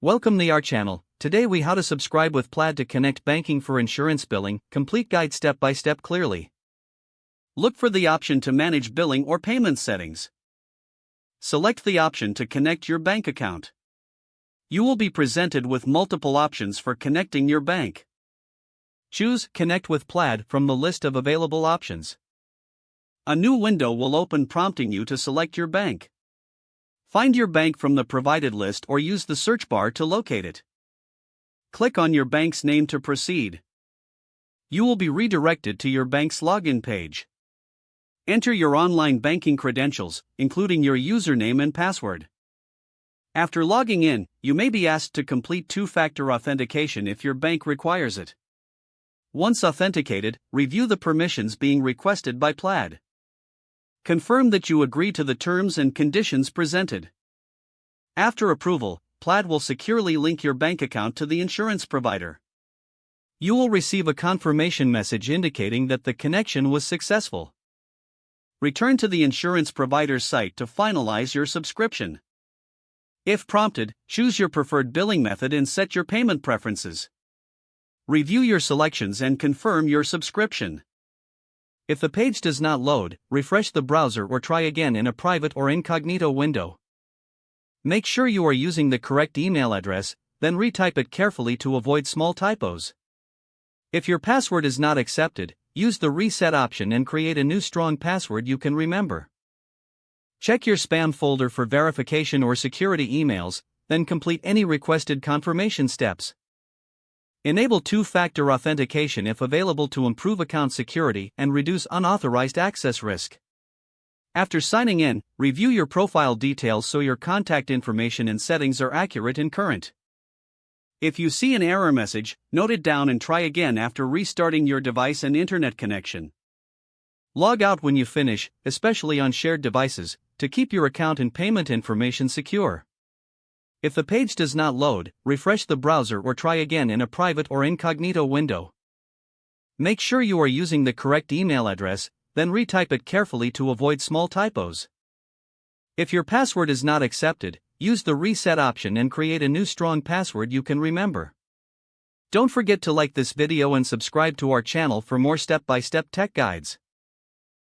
Welcome to our channel. Today we how to subscribe with Plaid to connect banking for insurance billing, complete guide step by step clearly. Look for the option to manage billing or payment settings. Select the option to connect your bank account. You will be presented with multiple options for connecting your bank. Choose Connect with Plaid from the list of available options. A new window will open prompting you to select your bank. Find your bank from the provided list or use the search bar to locate it. Click on your bank's name to proceed. You will be redirected to your bank's login page. Enter your online banking credentials, including your username and password. After logging in, you may be asked to complete two-factor authentication if your bank requires it. Once authenticated, review the permissions being requested by Plaid. Confirm that you agree to the terms and conditions presented. After approval, Plaid will securely link your bank account to the insurance provider. You will receive a confirmation message indicating that the connection was successful. Return to the insurance provider's site to finalize your subscription. If prompted, choose your preferred billing method and set your payment preferences. Review your selections and confirm your subscription. If the page does not load, refresh the browser or try again in a private or incognito window. Make sure you are using the correct email address, then retype it carefully to avoid small typos. If your password is not accepted, use the reset option and create a new strong password you can remember. Check your spam folder for verification or security emails, then complete any requested confirmation steps. Enable two-factor authentication if available to improve account security and reduce unauthorized access risk. After signing in, review your profile details so your contact information and settings are accurate and current. If you see an error message, note it down and try again after restarting your device and internet connection. Log out when you finish, especially on shared devices, to keep your account and payment information secure. If the page does not load, refresh the browser or try again in a private or incognito window. Make sure you are using the correct email address, then retype it carefully to avoid small typos. If your password is not accepted, use the reset option and create a new strong password you can remember. Don't forget to like this video and subscribe to our channel for more step-by-step tech guides.